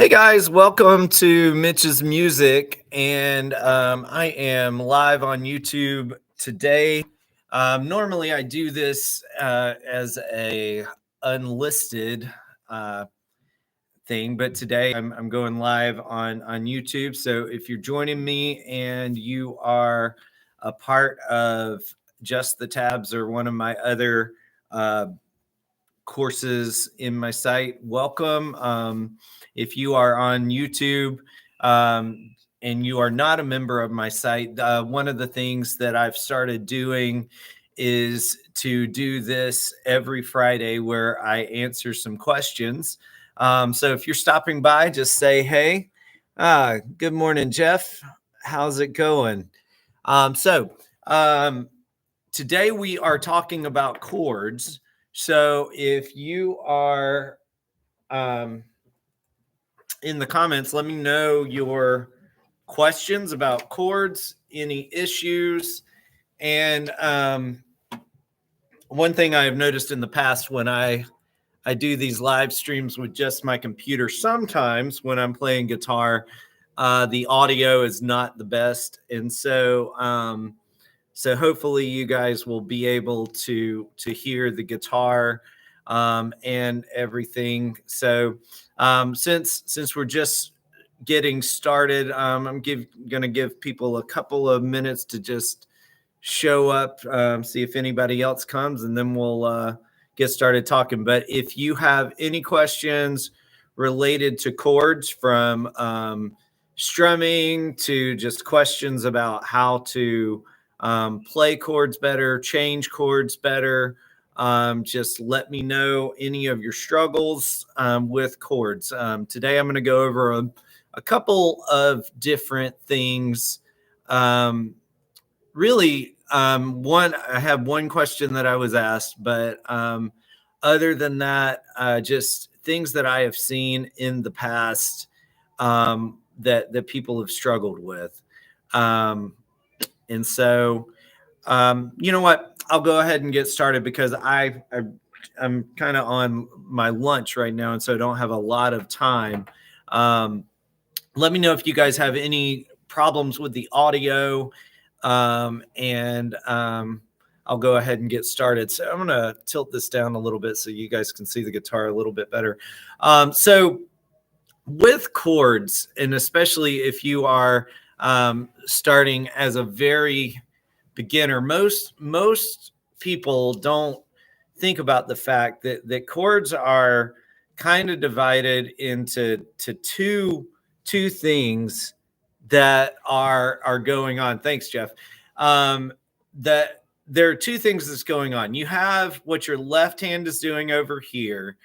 Hey guys, welcome to Mitch's Music, and I am live on YouTube today. Normally, I do this as a unlisted uh, thing, but today I'm going live on YouTube. So if you're joining me and you are a part of Just the Tabs or one of my other uh, courses in my site, welcome. If you are on YouTube and you are not a member of my site, one of the things that I've started doing is to do this every Friday where I answer some questions. So if you're stopping by, just say, hey, good morning, Jeff. How's it going? So today we are talking about chords. So if you are in the comments, let me know your questions about chords, any issues. And one thing I've noticed in the past when I do these live streams with just my computer, sometimes when I'm playing guitar, the audio is not the best. And so hopefully you guys will be able to hear the guitar and everything. So since we're just getting started, I'm going to give people a couple of minutes to just show up, see if anybody else comes, and then we'll get started talking. But if you have any questions related to chords, from strumming to just questions about how to play chords better, change chords better, just let me know any of your struggles with chords. Today I'm going to go over a couple of different things. Really, I have one question that I was asked, but other than that, just things that I have seen in the past that people have struggled with. And so, you know what? I'll go ahead and get started because I'm kind of on my lunch right now, and so I don't have a lot of time. Let me know if you guys have any problems with the audio, and I'll go ahead and get started. So I'm going to tilt this down a little bit so you guys can see the guitar a little bit better. So with chords, and especially if you are starting as a very beginner, most people don't think about the fact that chords are kind of divided into two things that are going on. Thanks, Jeff. That there are two things that's going on. You have what your left hand is doing over here,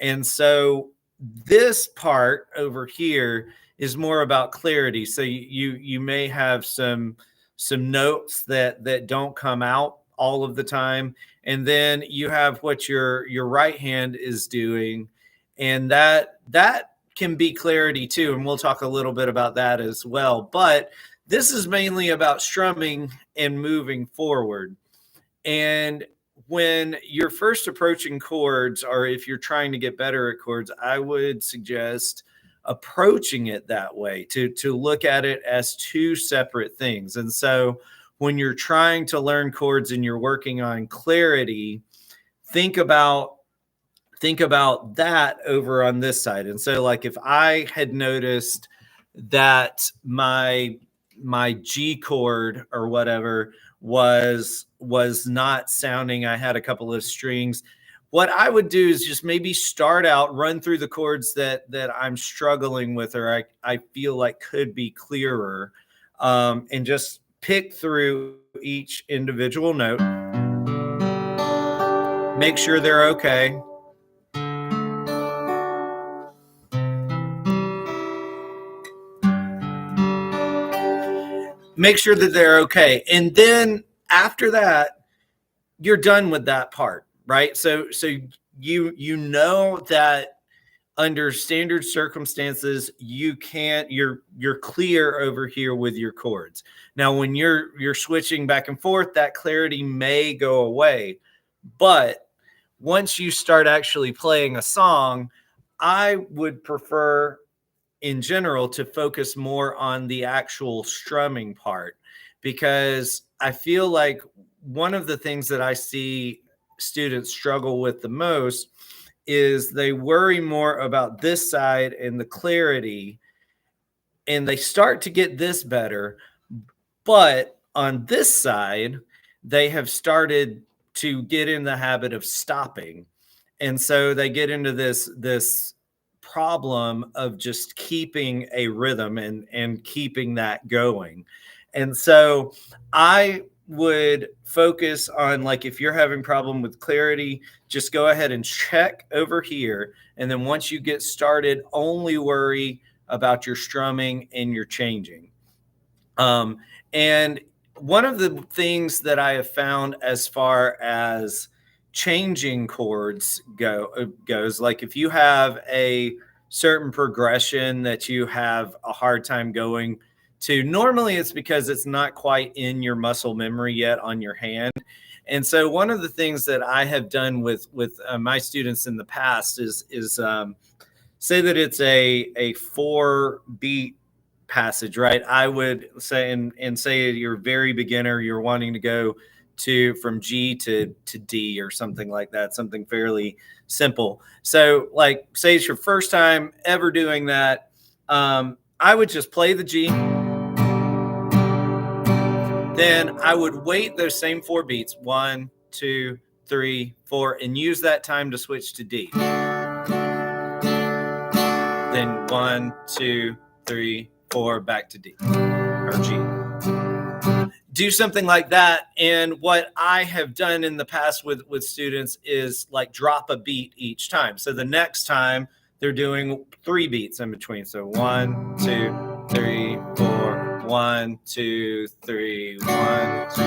and so this part over here is more about clarity. So you may have some notes that don't come out all of the time, and then you have what your right hand is doing, and that can be clarity too, and we'll talk a little bit about that as well. But this is mainly about strumming and moving forward. And when you're first approaching chords, or if you're trying to get better at chords, I would suggest approaching it that way, to look at it as two separate things. And so when you're trying to learn chords and you're working on clarity, think about that over on this side. And so, like, if I had noticed that my G chord or whatever was not sounding, I had a couple of strings, what I would do is just maybe start out, run through the chords that I'm struggling with, or I feel like could be clearer, and just pick through each individual note, make sure they're okay. Make sure that they're okay. And then after that, you're done with that part, right? So you know that under standard circumstances, you're clear over here with your chords. Now, when you're switching back and forth, that clarity may go away. But once you start actually playing a song, I would prefer in general to focus more on the actual strumming part, because I feel like one of the things that I see students struggle with the most is they worry more about this side and the clarity, and they start to get this better, but on this side they have started to get in the habit of stopping, and so they get into this problem of just keeping a rhythm and keeping that going. And so I would focus on, like, if you're having problem with clarity, just go ahead and check over here, and then once you get started, only worry about your strumming and your changing. um, and one of the things that I have found as far as changing chords goes, like if you have a certain progression that you have a hard time going to, normally it's because it's not quite in your muscle memory yet on your hand. And so one of the things that I have done with my students in the past is say that it's a 4 beat passage, right? I would say, and say you're very beginner, you're wanting to go to from G to D or something like that, something fairly simple. So, like, say it's your first time ever doing that. I would just play the G, then I would wait those same 4 beats, 1, 2, 3, 4, and use that time to switch to D. Then 1, 2, 3, 4, back to D or G. Do something like that. And what I have done in the past with students is like drop a beat each time. So the next time they're doing 3 beats in between. So 1, 2, 3, 4, 1, 2, 3, 1, 2.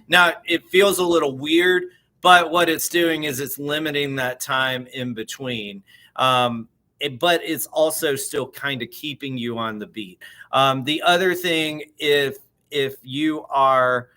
Now it feels a little weird, but what it's doing is it's limiting that time in between. But it's also still kind of keeping you on the beat. The other thing, if you are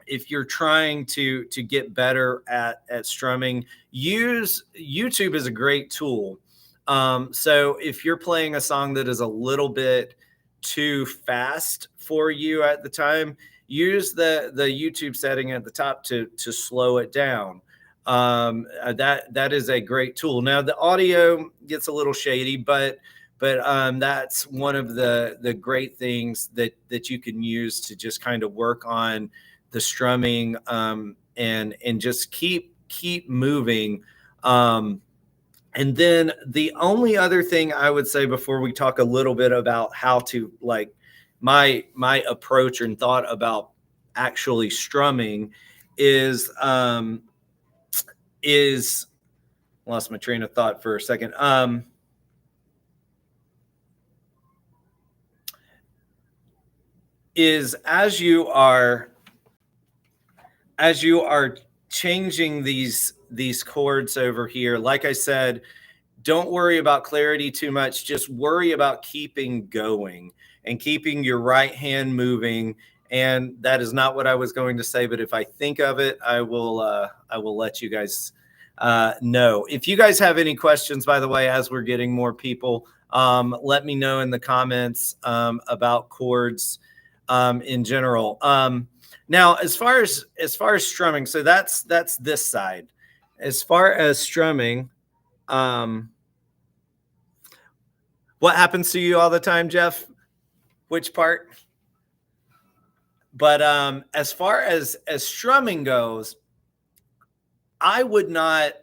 if you're trying to get better at strumming, use YouTube is a great tool. So if you're playing a song that is a little bit too fast for you at the time, use the YouTube setting at the top to slow it down. That is a great tool. Now the audio gets a little shady, but that's one of the great things that you can use to just kind of work on the strumming, and just keep moving. And then the only other thing I would say before we talk a little bit about how to, like, my approach and thought about actually strumming is lost my train of thought for a second. Is as you are changing these chords over here, like I said, don't worry about clarity too much. Just worry about keeping going and keeping your right hand moving. And that is not what I was going to say, but if I think of it, I will let you guys know. If you guys have any questions, by the way, as we're getting more people, let me know in the comments about chords in general. Now, as far as strumming, so that's this side. As far as strumming, what happens to you all the time, Jeff? Which part? But as far as strumming goes, I would not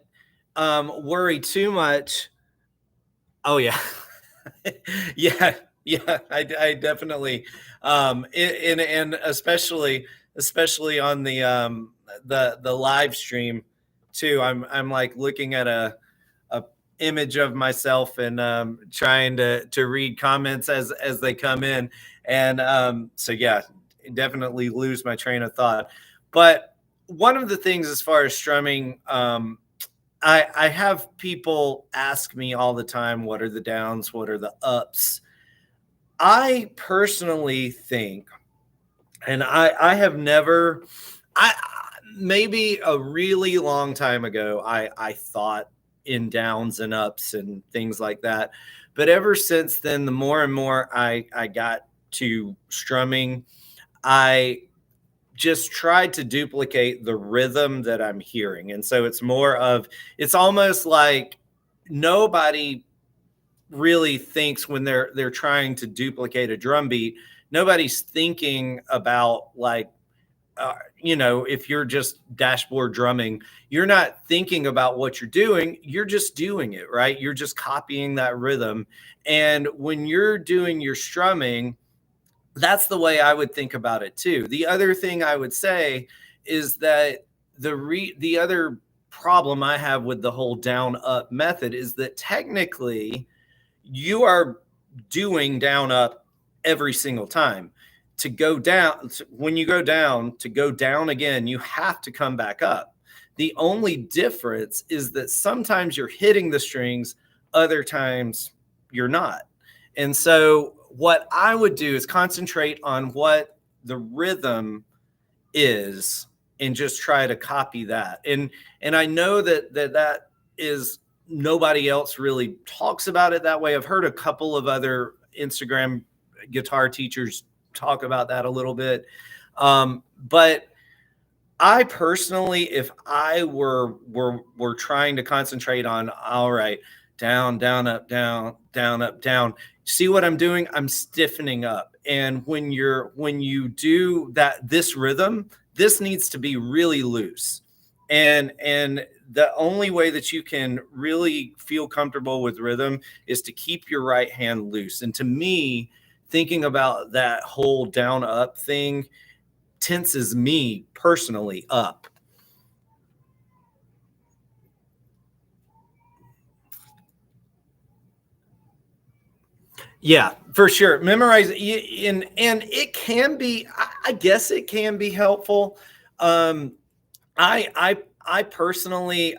worry too much. Oh yeah. yeah, I definitely, and especially on the live stream too. I'm like looking at a image of myself and trying to read comments as they come in, and so yeah, definitely lose my train of thought. But one of the things as far as strumming, I have people ask me all the time, what are the downs? What are the ups? I personally think, and I have never, maybe a really long time ago, I thought in downs and ups and things like that. But ever since then, the more and more I got to strumming, I just tried to duplicate the rhythm that I'm hearing. And so it's more of, it's almost like nobody really thinks when they're trying to duplicate a drum beat, nobody's thinking about like, if you're just dashboard drumming, you're not thinking about what you're doing. You're just doing it, right? You're just copying that rhythm. And when you're doing your strumming, that's the way I would think about it too. The other thing I would say is that the other problem I have with the whole down up method is that technically you are doing down up every single time. To go down, when you go down, to go down again, you have to come back up. The only difference is that sometimes you're hitting the strings, other times you're not. And so what I would do is concentrate on what the rhythm is and just try to copy that. And I know that is, nobody else really talks about it that way. I've heard a couple of other Instagram guitar teachers talk about that a little bit. But I personally, if I were trying to concentrate on, all right, down, down, up, down, down, up, down, see what I'm doing? I'm stiffening up. And when you do that, this rhythm, this needs to be really loose. And the only way that you can really feel comfortable with rhythm is to keep your right hand loose. And to me, thinking about that whole down up thing tenses me personally up. Yeah, for sure. Memorize, and it can be, I guess it can be helpful. I personally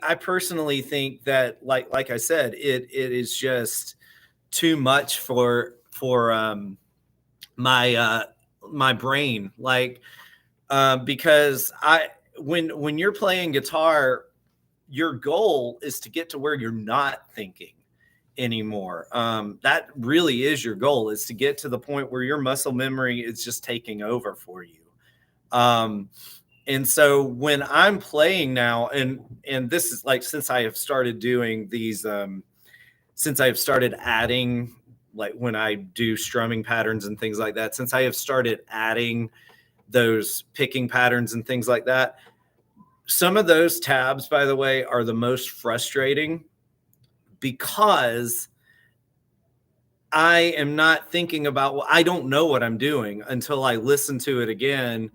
think that, like I said, it is just too much for my my brain, like, because when you're playing guitar, your goal is to get to where you're not thinking anymore. That really is your goal, is to get to the point where your muscle memory is just taking over for you. And so when I'm playing now, and this is like, since I have started doing these, since I've started adding, like when I do strumming patterns and things like that, since I have started adding those picking patterns and things like that, some of those tabs, by the way, are the most frustrating, because I am not thinking about, well, I don't know what I'm doing until I listen to it again.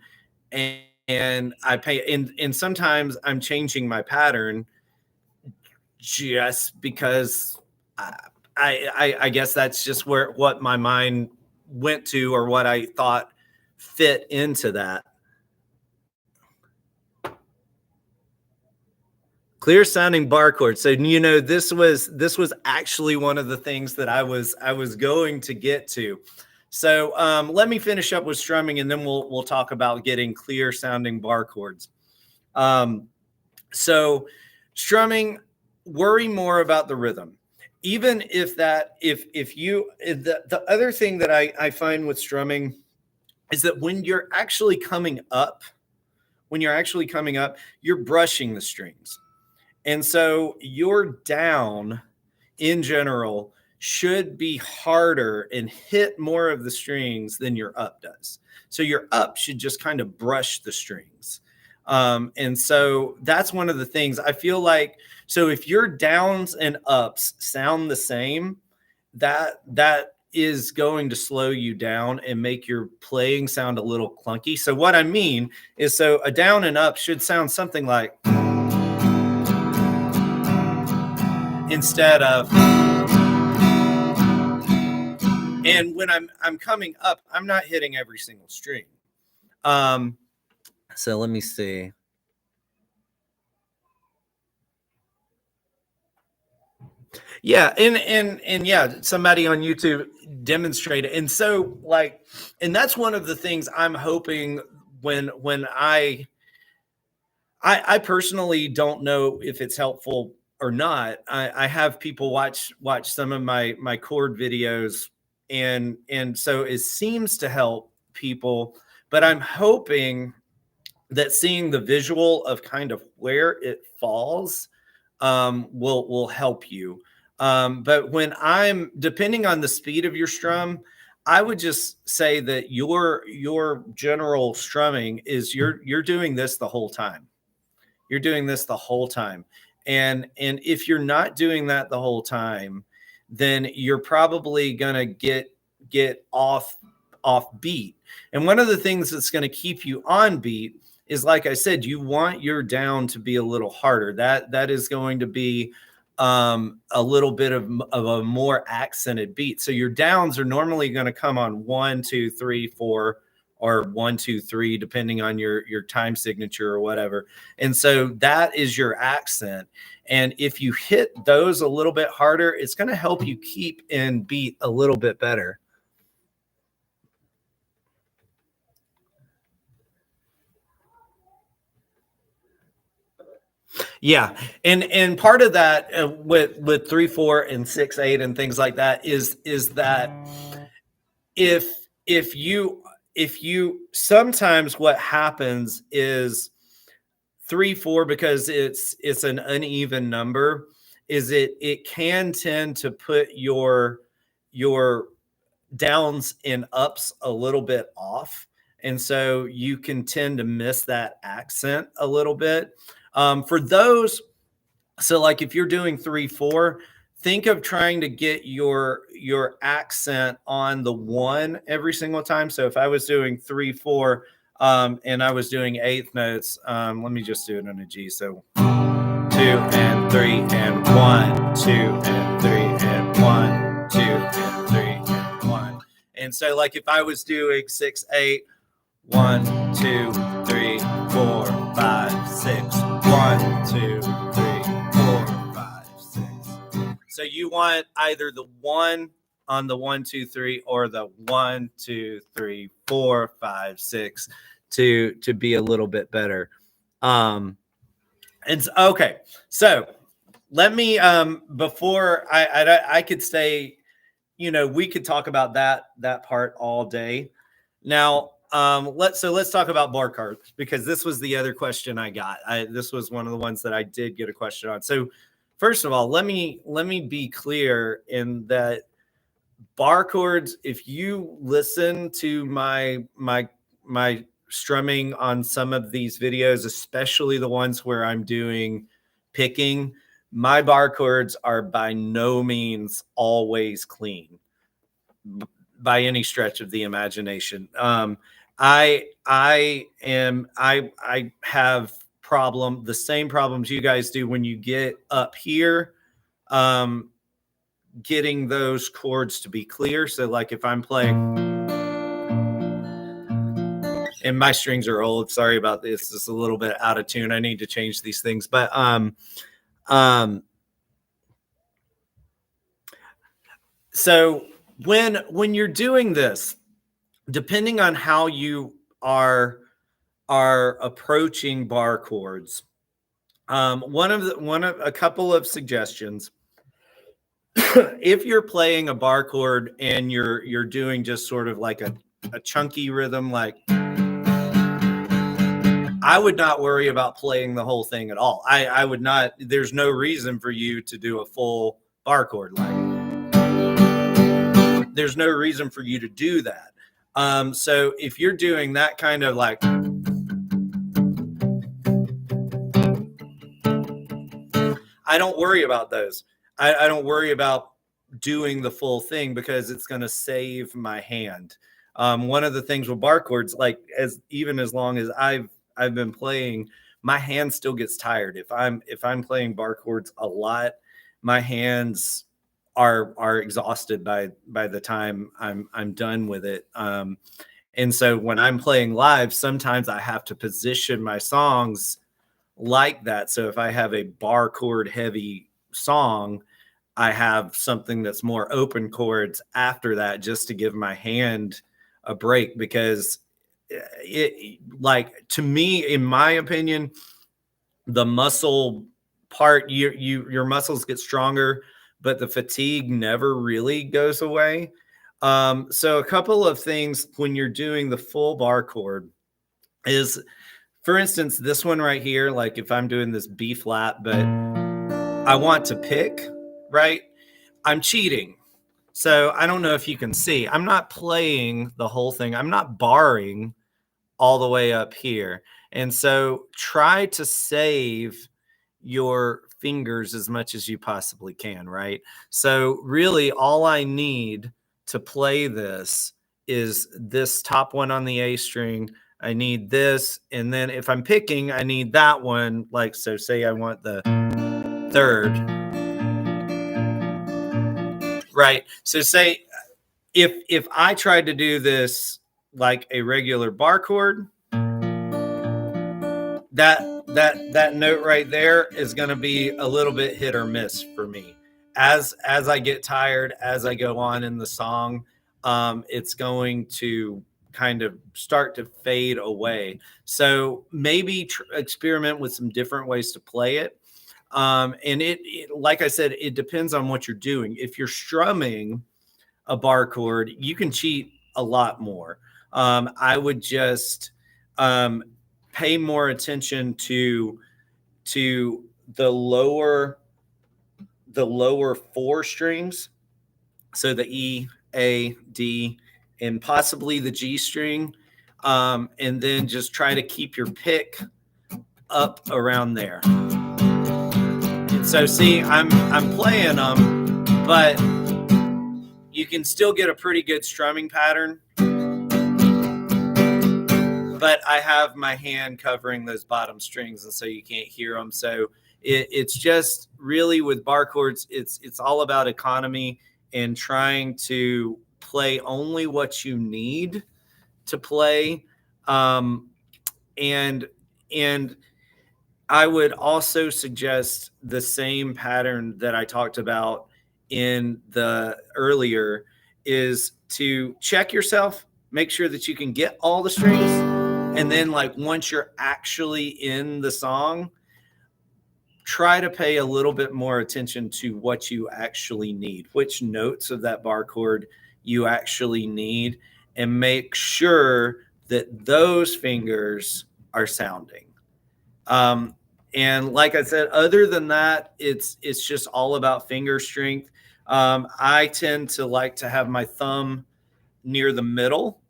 And I pay, and sometimes I'm changing my pattern just because I guess that's just what my mind went to, or what I thought fit into that. Clear sounding bar chords. So, this was actually one of the things that I was going to get to. So let me finish up with strumming, and then we'll talk about getting clear sounding bar chords. So strumming, worry more about the rhythm. Even if the other thing that I find with strumming is that when you're actually coming up, you're brushing the strings. And so your down in general should be harder and hit more of the strings than your up does. So your up should just kind of brush the strings. And so that's one of the things I feel like. So if your downs and ups sound the same, that is going to slow you down and make your playing sound a little clunky. So what I mean is, so a down and up should sound something like, instead of, and when I'm coming up, I'm not hitting every single string. So let me see. Yeah, and yeah, somebody on YouTube demonstrated. And so, like, and that's one of the things I'm hoping when I personally don't know if it's helpful or not, I have people watch some of my chord videos, and so it seems to help people. But I'm hoping that seeing the visual of kind of where it falls will help you. But when I'm depending on the speed of your strum, I would just say that your general strumming is you're doing this the whole time. You're doing this the whole time. And if you're not doing that the whole time, then you're probably going to get off beat. And one of the things that's going to keep you on beat is, like I said, you want your down to be a little harder. That is going to be a little bit of a more accented beat. So your downs are normally going to come on 1, 2, 3, 4, or 1, 2, 3, depending on your time signature or whatever. And so that is your accent. And if you hit those a little bit harder, it's going to help you keep in beat a little bit better. Yeah, and part of that with 3/4 and 6/8 and things like that is that if you sometimes what happens is 3/4, because it's an uneven number, is it can tend to put your downs and ups a little bit off, and so you can tend to miss that accent a little bit. For those, so like if you're doing 3/4, think of trying to get your accent on the 1 every single time. So if I was doing 3/4 and I was doing eighth notes, let me just do it on a G. So 2 and 3 and 1, 2 and 3 and 1, 2 and 3 and 1. And so like if I was doing 6/8, 1, 2, 3, 4, 5, 6, 1, 2, 3, 4, 5, 6. So you want either the 1 on the 1, 2, 3, or the 1, 2, 3, 4, 5, 6 to be a little bit better. And okay, so let me before I could say, we could talk about that part all day. Now, let's talk about bar cards, because this was the other question I got. This was one of the ones that I did get a question on. So first of all, let me be clear in that bar chords, if you listen to my strumming on some of these videos, especially the ones where I'm doing picking, my bar chords are by no means always clean by any stretch of the imagination. I have the same problems you guys do when you get up here, getting those chords to be clear. So like if I'm playing, and my strings are old, sorry about this, it's a little bit out of tune. I need to change these things. But so when you're doing this, depending on how you are approaching bar chords, a couple of suggestions. If you're playing a bar chord and you're doing just sort of like a chunky rhythm, like, I would not worry about playing the whole thing at all. I would not. There's no reason for you to do a full bar chord line. There's no reason for you to do that. So if you're doing that kind of like, I don't worry about those. I don't worry about doing the full thing, because it's going to save my hand. One of the things with bar chords, like even as long as I've been playing, my hand still gets tired. If I'm playing bar chords a lot, my hands are exhausted by the time I'm done with it. And so when I'm playing live, sometimes I have to position my songs like that. So if I have a bar chord heavy song, I have something that's more open chords after that, just to give my hand a break, because it, like, to me, in my opinion, the muscle part, your muscles get stronger, but the fatigue never really goes away. So a couple of things when you're doing the full bar chord is, for instance, this one right here, like if I'm doing this B flat, but I want to pick, right? I'm cheating. So I don't know if you can see, I'm not playing the whole thing. I'm not barring all the way up here. And so try to save your fingers as much as you possibly can, right? So really all I need to play this is this top one on the A string. I need this. And then if I'm picking, I need that one. Like, so say I want the third, right? So say if I tried to do this like a regular bar chord, that note right there is going to be a little bit hit or miss for me. As I get tired, as I go on in the song, it's going to kind of start to fade away. So maybe experiment with some different ways to play it. And like I said, it depends on what you're doing. If you're strumming a bar chord, you can cheat a lot more. I would just pay more attention to the lower four strings, so the E, A, D, and possibly the G string, and then just try to keep your pick up around there. And so see, I'm playing them, but you can still get a pretty good strumming pattern. But I have my hand covering those bottom strings, and so you can't hear them. So it's just really with bar chords, it's all about economy and trying to play only what you need to play. And I would also suggest the same pattern that I talked about in the earlier, is to check yourself, make sure that you can get all the strings. And then like once you're actually in the song, try to pay a little bit more attention to what you actually need, which notes of that bar chord you actually need, and make sure that those fingers are sounding. And like I said, other than that, it's just all about finger strength. I tend to like to have my thumb near the middle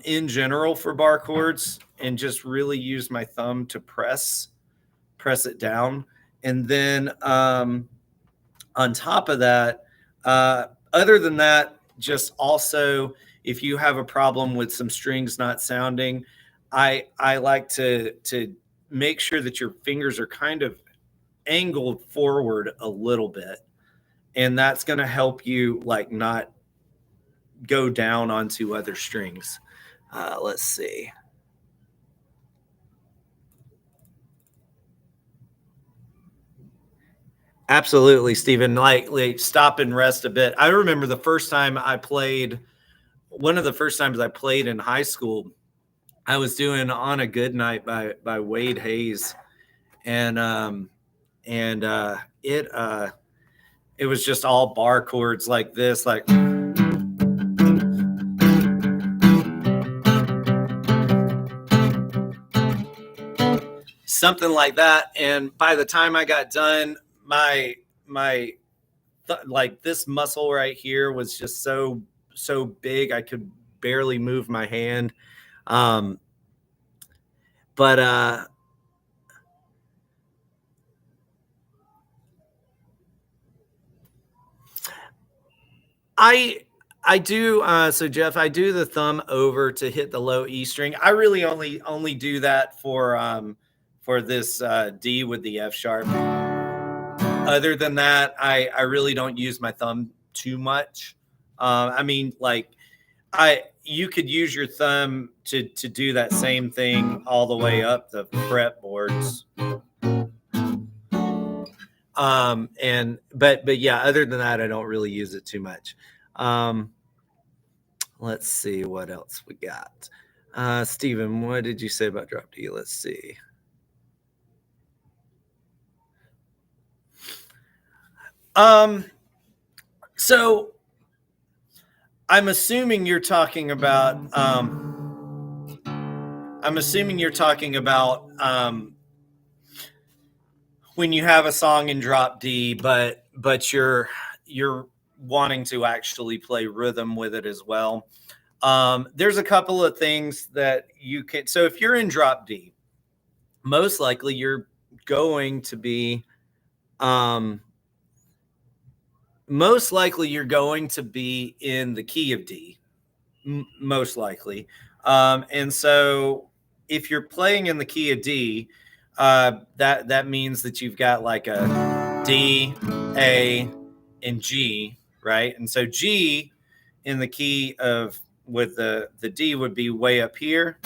in general for bar chords, and just really use my thumb to press it down. And then on top of that, other than that, just also, if you have a problem with some strings not sounding, I like to make sure that your fingers are kind of angled forward a little bit, and that's going to help you like not go down onto other strings. Let's see. Absolutely, Stephen. Like stop and rest a bit. I remember the first time I played, one of the first times I played in high school, I was doing "On a Good Night" by Wade Hayes, and it was just all bar chords like this, like something like that. And by the time I got done, my like this muscle right here was just so big I could barely move my hand. Um, but I do so Jeff, I do the thumb over to hit the low E string. I really only do that for this D with the F sharp. Other than that, I really don't use my thumb too much. I mean, like you could use your thumb to do that same thing all the way up the fretboards. But yeah, other than that, I don't really use it too much. Let's see what else we got. Stephen, what did you say about drop D? Let's see. So I'm assuming you're talking about when you have a song in drop D, but you're wanting to actually play rhythm with it as well. There's a couple of things that you can. So if you're in drop D, most likely you're going to be in the key of D, most likely. And so if you're playing in the key of D, that means that you've got like a D, A, and G, right? And so G in the key of with the D would be way up here.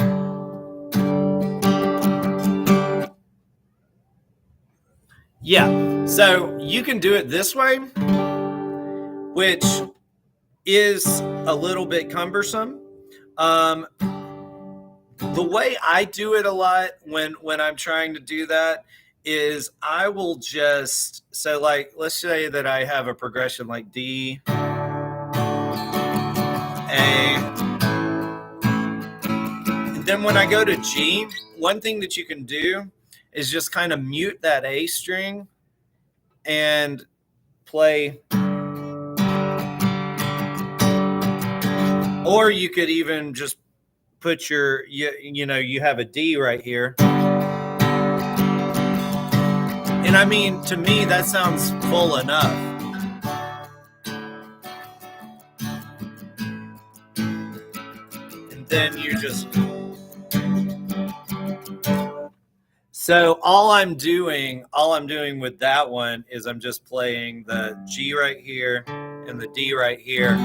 Yeah, so you can do it this way, which is a little bit cumbersome. The way I do it a lot when I'm trying to do that is I will just, so like, let's say that I have a progression like D, A. And then when I go to G, one thing that you can do is just kind of mute that A string and play. Or you could even just put your, you have a D right here. And I mean, to me, that sounds full enough. And then you just. So all I'm doing with that one is I'm just playing the G right here and the D right here.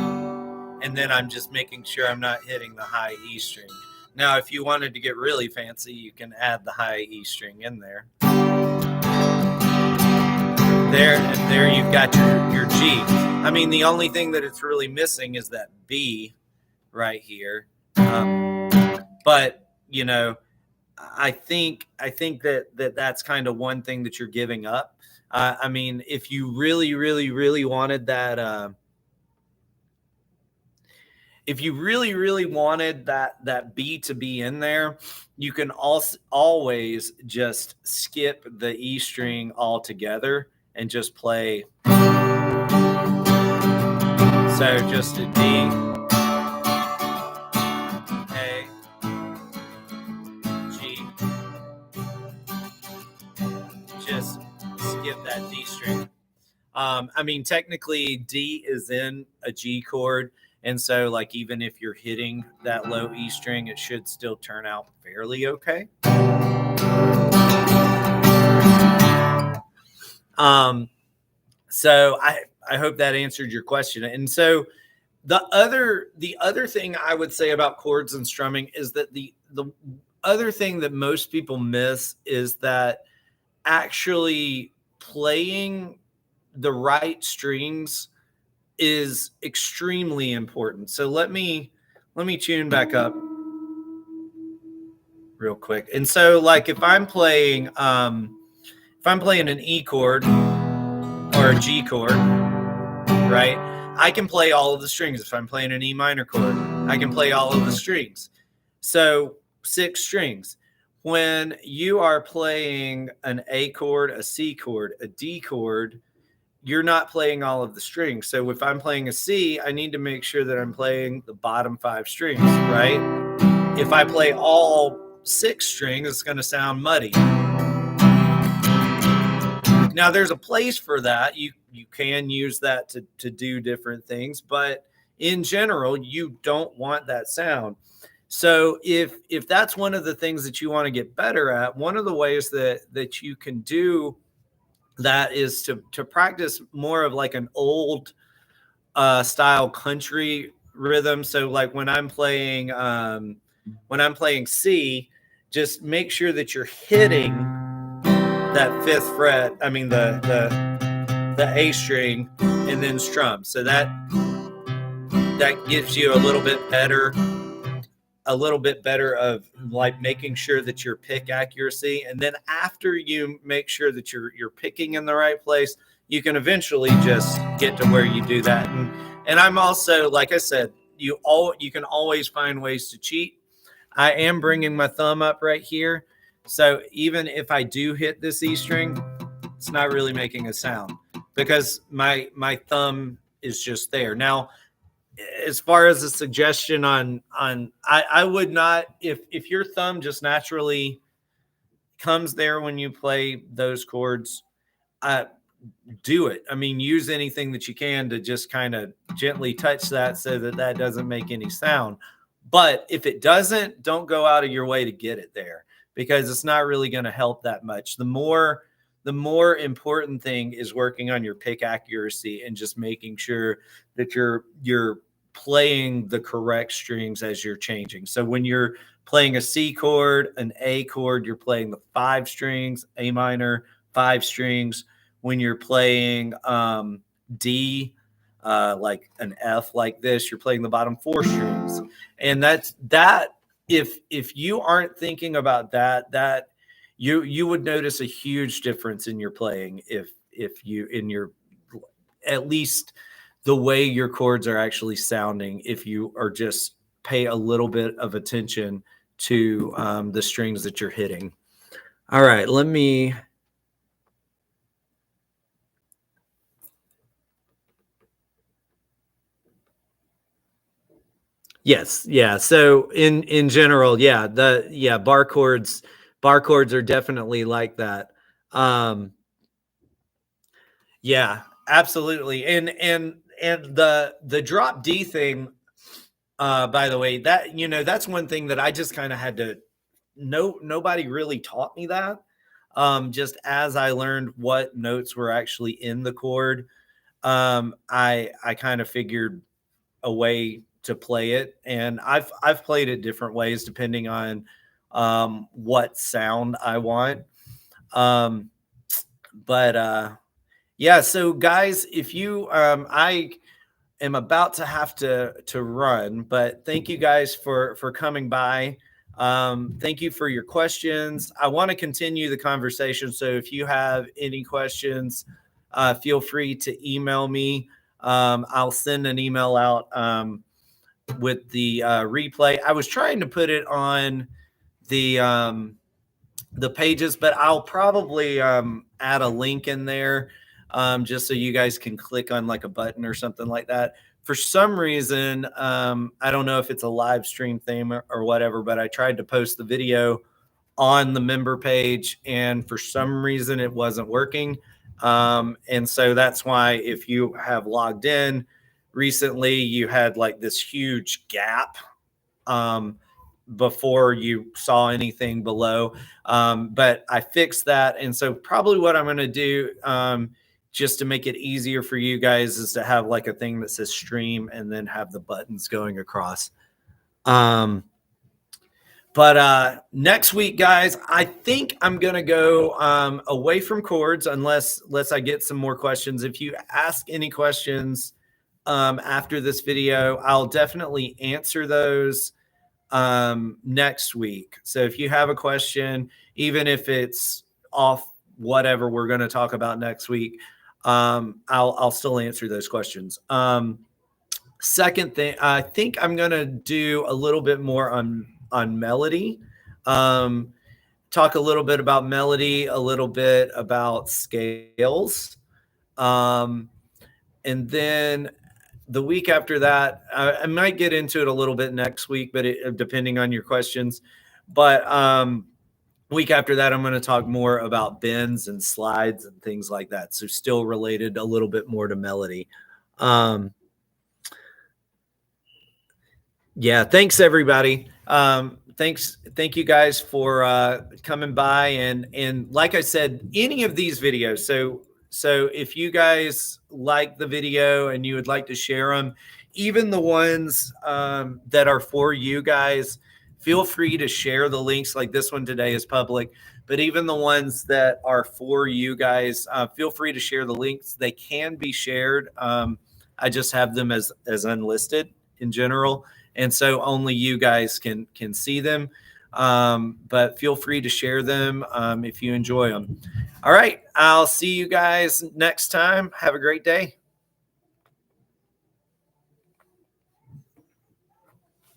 And then I'm just making sure I'm not hitting the high E string. Now, if you wanted to get really fancy, you can add the high E string in there. There you've got your G. I mean, the only thing that it's really missing is that B right here. But, I think that that's kind of one thing that you're giving up. I mean, if you really, really, really wanted that, if you really, really wanted that B to be in there, you can also always just skip the E string altogether and just play. So just a D, A, G. Just skip that D string. I mean, technically D is in a G chord. And so, like, even if you're hitting that low E string, it should still turn out fairly okay. So I hope that answered your question. And so the other thing I would say about chords and strumming is that the other thing that most people miss is that actually playing the right strings is extremely important. So let me tune back up real quick. And so, like, if I'm playing an E chord or a G chord, right, I can play all of the strings. If I'm playing an E minor chord, I can play all of the strings. So 6 strings. When you are playing an A chord, a C chord, a D chord, you're not playing all of the strings. So if I'm playing a C, I need to make sure that I'm playing the bottom 5 strings, right? If I play all 6 strings, it's going to sound muddy. Now, there's a place for that. You can use that to do different things, but in general, you don't want that sound. So if that's one of the things that you want to get better at, one of the ways that you can do that is to practice more of like an old style country rhythm. So like when I'm playing C, just make sure that you're hitting that 5th fret. I mean the A string, and then strum. So that gives you a little bit better of like making sure that your pick accuracy. And then after you make sure that you're picking in the right place, you can eventually just get to where you do that. And I'm also, like I said, you can always find ways to cheat. I am bringing my thumb up right here. So even if I do hit this E string, it's not really making a sound because my thumb is just there. Now, as far as a suggestion I would not, if your thumb just naturally comes there when you play those chords, do it. I mean, use anything that you can to just kind of gently touch that so that that doesn't make any sound. But if it doesn't, don't go out of your way to get it there because it's not really going to help that much. The more important thing is working on your pick accuracy and just making sure that you're playing the correct strings as you're changing. So when you're playing a C chord, an A chord, you're playing the 5 strings, A minor, 5 strings. When you're playing D, like an F like this, you're playing the bottom 4 strings. And that's that. If you aren't thinking about that you would notice a huge difference in your playing if you in your, at least the way your chords are actually sounding, if you are just pay a little bit of attention to the strings that you're hitting. All right, let me. Yes, yeah. So in general, yeah, bar chords are definitely like that. Yeah, absolutely. And the drop D thing, by the way, that that's one thing that I just kind of had to nobody really taught me that. Just as I learned what notes were actually in the chord, I kind of figured a way to play it, and I've played it different ways depending on what sound I want. Um, but yeah, so guys, if you I am about to have to run, but thank you guys for coming by. Thank you for your questions. I want to continue the conversation, so if you have any questions, feel free to email me. I'll send an email out with the replay. I was trying to put it on the pages, but I'll probably add a link in there just so you guys can click on like a button or something like that. For some reason, I don't know if it's a live stream thing or whatever, but I tried to post the video on the member page, and for some reason it wasn't working. And so that's why if you have logged in recently, you had like this huge gap before you saw anything below. But I fixed that. And so probably what I'm going to do, just to make it easier for you guys, is to have like a thing that says stream and then have the buttons going across. But next week, guys, I think I'm going to go away from chords unless I get some more questions. If you ask any questions after this video, I'll definitely answer those next week. So if you have a question, even if it's off whatever we're going to talk about next week, I'll still answer those questions. Second thing, I think I'm going to do a little bit more on melody. Talk a little bit about melody, a little bit about scales. And then the week after that, I might get into it a little bit next week, but depending on your questions. But week after that, I'm going to talk more about bends and slides and things like that. So still related a little bit more to melody. Yeah, thanks everybody. Thank you guys for coming by, and like I said, any of these videos. So if you guys like the video and you would like to share them, even the ones that are for you guys, feel free to share the links. Like this one today is public, but even the ones that are for you guys, feel free to share the links. They can be shared. I just have them as unlisted in general. And so only you guys can see them. But feel free to share them if you enjoy them. All right. I'll see you guys next time. Have a great day.